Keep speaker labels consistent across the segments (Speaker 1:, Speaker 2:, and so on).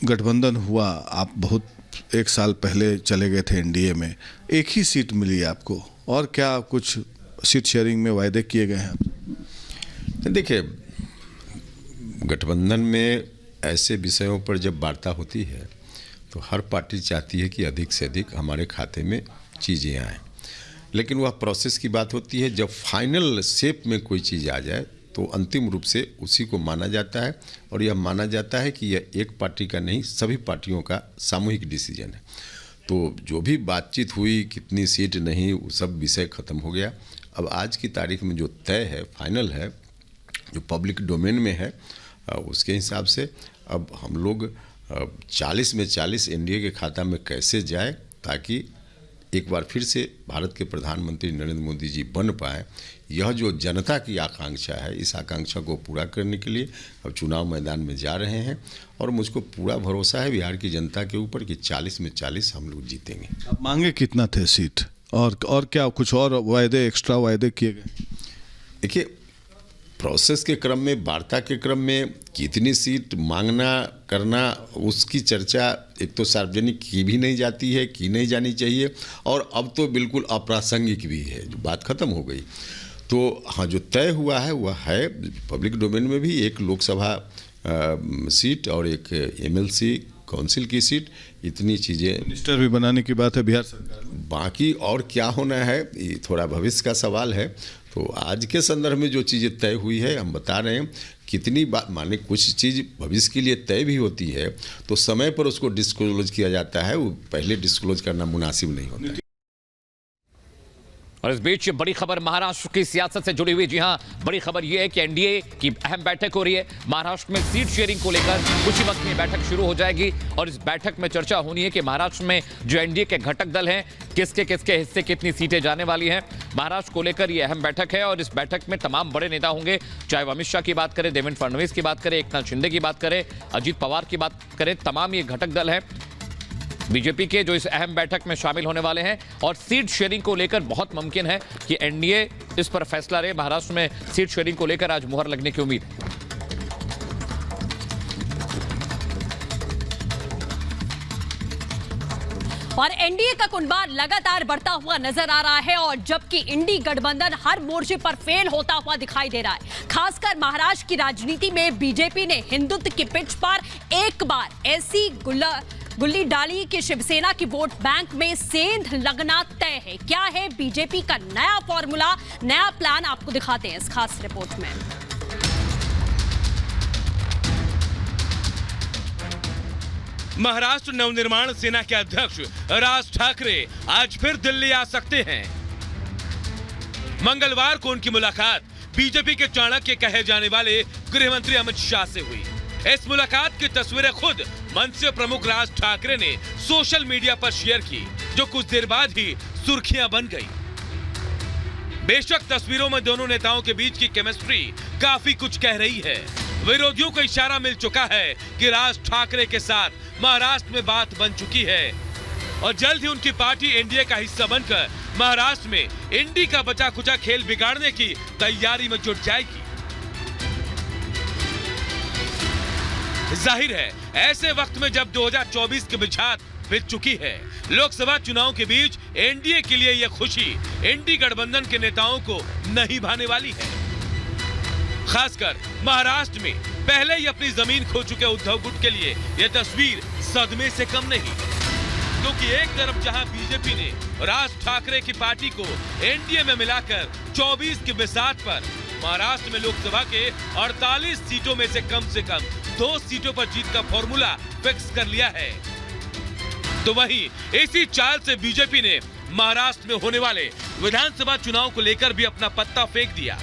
Speaker 1: गठबंधन हुआ, आप बहुत एक साल पहले चले गए थे एनडीए में, एक ही सीट मिली आपको, और क्या कुछ सीट शेयरिंग में वायदे किए गए हैं?
Speaker 2: देखिए, गठबंधन में ऐसे विषयों पर जब वार्ता होती है तो हर पार्टी चाहती है कि अधिक से अधिक हमारे खाते में चीज़ें आएँ, लेकिन वह प्रोसेस की बात होती है। जब फाइनल शेप में कोई चीज़ आ जाए तो अंतिम रूप से उसी को माना जाता है, और यह माना जाता है कि यह एक पार्टी का नहीं, सभी पार्टियों का सामूहिक डिसीजन है। तो जो भी बातचीत हुई, कितनी सीट नहीं, वो सब विषय ख़त्म हो गया। अब आज की तारीख में जो तय है, फाइनल है, जो पब्लिक डोमेन में है, उसके हिसाब से अब हम लोग 40 में 40 एनडीए के खाता में कैसे जाए, ताकि एक बार फिर से भारत के प्रधानमंत्री नरेंद्र मोदी जी बन पाए। यह जो जनता की आकांक्षा है, इस आकांक्षा को पूरा करने के लिए अब चुनाव मैदान में जा रहे हैं, और मुझको पूरा भरोसा है बिहार की जनता के ऊपर कि 40 में 40 हम लोग जीतेंगे।
Speaker 1: आप मांगे कितना थे सीट, और क्या कुछ और वायदे, एक्स्ट्रा वायदे किए गए?
Speaker 2: देखिए, प्रोसेस के क्रम में, वार्ता के क्रम में कितनी सीट मांगना करना, उसकी चर्चा एक तो सार्वजनिक की भी नहीं जाती है, की नहीं जानी चाहिए, और अब तो बिल्कुल अप्रासंगिक भी है, जो बात ख़त्म हो गई। तो हाँ, जो तय हुआ है वह है पब्लिक डोमेन में भी, एक लोकसभा सीट और एक एमएलसी काउंसिल की सीट, इतनी चीज़ें।
Speaker 1: मिनिस्टर भी बनाने की बात है बिहार सरकार में।
Speaker 2: बाकी और क्या होना है, ये थोड़ा भविष्य का सवाल है। तो आज के संदर्भ में जो चीज़ें तय हुई है, हम बता रहे हैं। कितनी बात, माने कुछ चीज़ भविष्य के लिए तय भी होती है तो समय पर उसको डिस्क्लोज किया जाता है, वो पहले डिस्क्लोज करना मुनासिब नहीं होता है।
Speaker 3: और इस बीच बड़ी खबर महाराष्ट्र की सियासत से जुड़ी हुई। जी हां, बड़ी खबर यह है कि एनडीए की अहम बैठक हो रही है। महाराष्ट्र में सीट शेयरिंग को लेकर कुछ ही वक्त में बैठक शुरू हो जाएगी, और इस बैठक में चर्चा होनी है कि महाराष्ट्र में जो एनडीए के घटक दल हैं, किसके किसके हिस्से कितनी सीटें जाने वाली हैं। महाराष्ट्र को लेकर यह अहम बैठक है, और इस बैठक में तमाम बड़े नेता होंगे, चाहे वो अमित शाह की बात करें, देवेंद्र फडणवीस की बात करें, एकनाथ शिंदे की बात करें, अजीत पवार की बात करें, तमाम ये घटक दल हैं बीजेपी के जो इस अहम बैठक में शामिल होने वाले हैं। और सीट शेयरिंग को लेकर बहुत मुमकिन है कि एनडीए इस पर फैसला ले। महाराष्ट्र में सीट शेयरिंग को लेकर आज मुहर लगने की उम्मीद है।
Speaker 4: और एनडीए का कुनबा लगातार बढ़ता हुआ नजर आ रहा है, और जबकि इंडी गठबंधन हर मोर्चे पर फेल होता हुआ दिखाई दे रहा है। खासकर महाराष्ट्र की राजनीति में बीजेपी ने हिंदुत्व की पिच पर एक बार ऐसी गुल्ली डाली कि शिवसेना की वोट बैंक में सेंध लगना तय है। क्या है बीजेपी का नया फॉर्मूला, नया प्लान, आपको दिखाते हैं इस खास रिपोर्ट में।
Speaker 5: महाराष्ट्र नवनिर्माण सेना के अध्यक्ष राज ठाकरे आज फिर दिल्ली आ सकते हैं। मंगलवार को उनकी मुलाकात बीजेपी के चाणक्य कहे जाने वाले गृह मंत्री अमित शाह से हुई। इस मुलाकात की तस्वीरें खुद मंच से प्रमुख राज ठाकरे ने सोशल मीडिया पर शेयर की, जो कुछ देर बाद ही सुर्खियां बन गई। बेशक तस्वीरों में दोनों नेताओं के बीच की केमिस्ट्री काफी कुछ कह रही है। विरोधियों को इशारा मिल चुका है कि राज ठाकरे के साथ महाराष्ट्र में बात बन चुकी है, और जल्द ही उनकी पार्टी एनडीए का हिस्सा बनकर महाराष्ट्र में इंडी का बचा खुचा खेल बिगाड़ने की तैयारी में जुट जाएगी। जाहिर है, ऐसे वक्त में जब 2024 की बिछात बिछ चुकी है, लोकसभा चुनाव के बीच एनडीए के लिए यह खुशी इंडी गठबंधन के नेताओं को नहीं भाने वाली है। खासकर महाराष्ट्र में पहले ही अपनी जमीन खो चुके उद्धव गुट के लिए यह तस्वीर सदमे से कम नहीं, क्योंकि एक तरफ जहां बीजेपी ने राज ठाकरे की पार्टी को एनडीए में मिलाकर 24 की बिसात पर महाराष्ट्र में लोकसभा के 48 सीटों में से कम 2 सीटों पर जीत का फॉर्मूला फिक्स कर लिया है, तो वहीं इसी चाल से बीजेपी ने महाराष्ट्र में होने वाले विधानसभा चुनाव को लेकर भी अपना पत्ता फेंक दिया।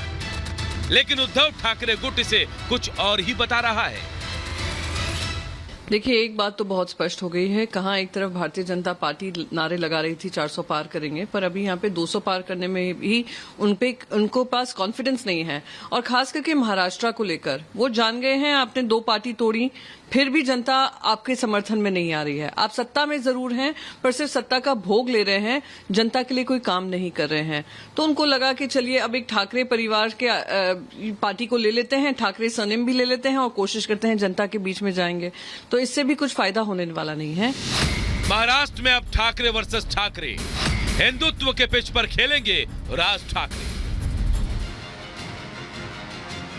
Speaker 5: लेकिन उद्धव ठाकरे गुट इसे कुछ और ही बता रहा है।
Speaker 6: देखिए, एक बात तो बहुत स्पष्ट हो गई है। कहाँ एक तरफ भारतीय जनता पार्टी नारे लगा रही थी 400 पार करेंगे, पर अभी यहाँ पे 200 पार करने में भी उनको पास कॉन्फिडेंस नहीं है। और खास करके महाराष्ट्र को लेकर वो जान गए हैं, आपने 2 पार्टी तोड़ी, फिर भी जनता आपके समर्थन में नहीं आ रही है। आप सत्ता में जरूर हैं, पर सिर्फ सत्ता का भोग ले रहे हैं, जनता के लिए कोई काम नहीं कर रहे हैं। तो उनको लगा कि चलिए अब एक ठाकरे परिवार के पार्टी को ले लेते हैं, ठाकरे सरनेम भी ले लेते हैं और कोशिश करते हैं जनता के बीच में जाएंगे। तो इससे भी कुछ फायदा होने वाला नहीं है।
Speaker 5: महाराष्ट्र में अब ठाकरे वर्सेस ठाकरे, हिंदुत्व के पिच पर खेलेंगे राज ठाकरे।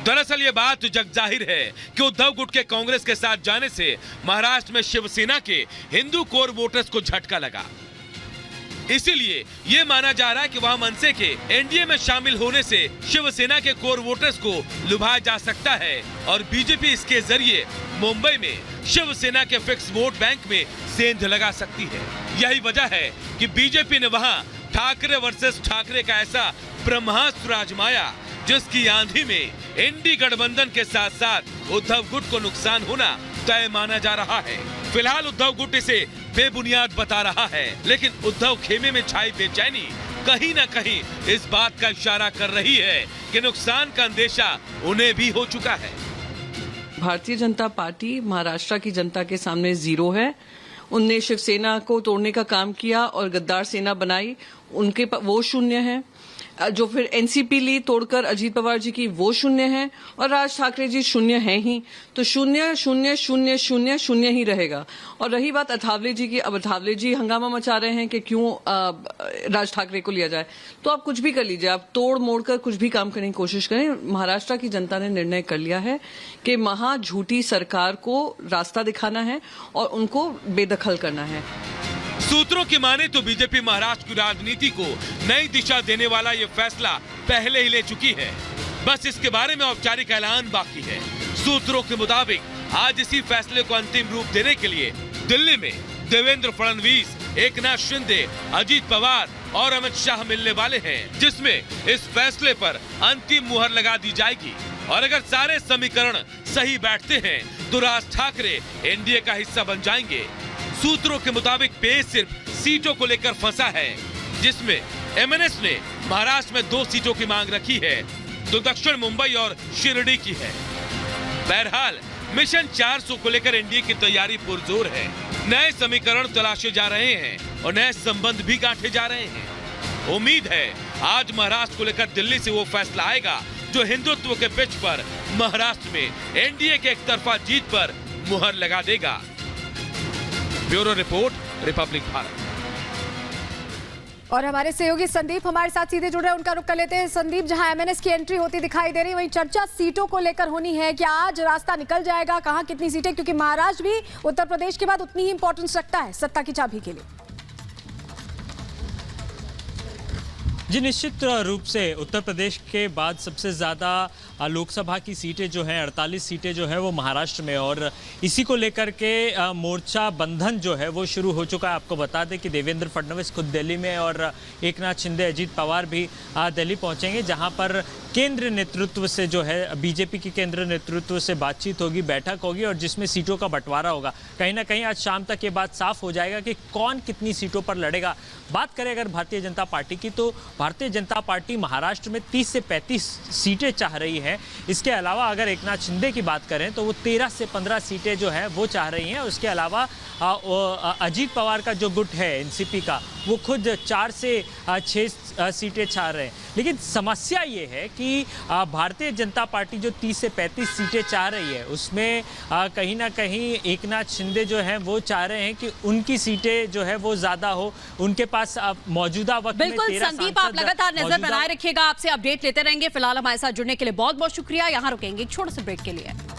Speaker 5: दरअसल ये बात जग जाहिर है कि उद्धव गुट के कांग्रेस के साथ जाने से महाराष्ट्र में शिवसेना के हिंदू कोर वोटर्स को झटका लगा। इसीलिए ये माना जा रहा है कि वहां मनसे के एनडीए में शामिल होने से शिवसेना के कोर वोटर्स को लुभाया जा सकता है और बीजेपी इसके जरिए मुंबई में शिवसेना के फिक्स वोट बैंक में सेंध लगा सकती है। यही वजह है कि बीजेपी ने वहां ठाकरे वर्सेस ठाकरे का ऐसा ब्रह्मास्त्र आजमाया जिसकी आंधी में इंडी गठबंधन के साथ साथ उद्धव गुट को नुकसान होना तय माना जा रहा है। फिलहाल उद्धव गुट इसे बेबुनियाद बता रहा है, लेकिन उद्धव खेमे में छाई बेचैनी कहीं न कहीं इस बात का इशारा कर रही है कि नुकसान का अंदेशा उन्हें भी हो चुका है।
Speaker 6: भारतीय जनता पार्टी महाराष्ट्र की जनता के सामने जीरो है। उनने शिवसेना को तोड़ने का काम किया और गद्दार सेना बनाई, उनके वो शून्य है। जो फिर एनसीपी ली तोड़कर अजीत पवार जी की, वो शून्य है। और राज ठाकरे जी शून्य हैं ही, तो शून्य शून्य शून्य शून्य शून्य ही रहेगा। और रही बात अठावले जी की, अब अठावले जी हंगामा मचा रहे हैं कि क्यों राज ठाकरे को लिया जाए। तो आप कुछ भी कर लीजिए, आप तोड़ मोड़ कर कुछ भी काम करने की कोशिश करें। महाराष्ट्र की जनता ने निर्णय कर लिया है कि महा झूठी सरकार को रास्ता दिखाना है और उनको बेदखल करना है।
Speaker 5: सूत्रों की माने तो बीजेपी महाराष्ट्र की राजनीति को नई दिशा देने वाला ये फैसला पहले ही ले चुकी है, बस इसके बारे में औपचारिक ऐलान बाकी है। सूत्रों के मुताबिक आज इसी फैसले को अंतिम रूप देने के लिए दिल्ली में देवेंद्र फडणवीस, एकनाथ शिंदे, अजीत पवार और अमित शाह मिलने वाले हैं, जिसमें इस फैसले पर अंतिम मुहर लगा दी जाएगी। और अगर सारे समीकरण सही बैठते हैं तो राज ठाकरे एनडीए का हिस्सा बन जाएंगे। सूत्रों के मुताबिक पेच सिर्फ सीटों को लेकर फंसा है, जिसमें एमएनएस ने महाराष्ट्र में 2 सीटों की मांग रखी है, तो दक्षिण मुंबई और शिरडी की है। बहरहाल मिशन 400 को लेकर एनडीए की तैयारी पुरजोर है। नए समीकरण तलाशे जा रहे हैं और नए संबंध भी गांठे जा रहे हैं। उम्मीद है आज महाराष्ट्र को लेकर दिल्ली से वो फैसला आएगा जो हिंदुत्व के पिच पर महाराष्ट्र में एनडीए के एक तरफा जीत पर मुहर लगा देगा। Bureau report, Republic Bharat.
Speaker 7: और हमारे सहयोगी संदीप हमारे साथ सीधे जुड़ रहे हैं, उनका रुख कर लेते हैं। संदीप, जहां एमएनएस की एंट्री होती दिखाई दे रही है, वहीं चर्चा सीटों को लेकर होनी है। क्या आज रास्ता निकल जाएगा, कहां कितनी सीटें, क्योंकि महाराष्ट्र भी उत्तर प्रदेश के बाद उतनी ही इंपॉर्टेंस रखता है सत्ता की चाबी के लिए।
Speaker 8: जी निश्चित रूप से उत्तर प्रदेश के बाद सबसे ज़्यादा लोकसभा की सीटें जो हैं 48 सीटें जो है वो महाराष्ट्र में, और इसी को लेकर के मोर्चा बंधन जो है वो शुरू हो चुका है। आपको बता दें कि देवेंद्र फडणवीस खुद दिल्ली में और एकनाथ शिंदे, अजीत पवार भी दिल्ली पहुंचेंगे, जहां पर केंद्र नेतृत्व से जो है बीजेपी की केंद्र नेतृत्व से बातचीत होगी, बैठक होगी और जिसमें सीटों का बंटवारा होगा। कहीं ना कहीं आज शाम तक ये बात साफ हो जाएगा कि कौन कितनी सीटों पर लड़ेगा। बात करें अगर भारतीय जनता पार्टी की, तो भारतीय जनता पार्टी महाराष्ट्र में 30 से 35 सीटें चाह रही है। इसके अलावा अगर एकनाथ शिंदे की बात करें तो वो 13 से 15 सीटें जो है वो चाह रही हैं। उसके अलावा अजीत पवार का जो गुट है एनसीपी का, वो खुद 4 से 6 सीटें चाह रहे हैं। लेकिन समस्या ये है कि भारतीय जनता पार्टी जो 30 से 35 सीटें चाह रही है, उसमें कहीं ना कहीं एकनाथ शिंदे जो हैं वो चाह रहे हैं कि उनकी सीटें जो है वो ज़्यादा हो। उनके पास मौजूदा वक्त में 13
Speaker 4: बिल्कुल संदीप, आप लगातार नजर बनाए रखिएगा, आपसे अपडेट लेते रहेंगे। फिलहाल हमारे साथ जुड़ने के लिए बहुत बहुत शुक्रिया। यहाँ रुकेंगे एक छोटे से ब्रेक के लिए।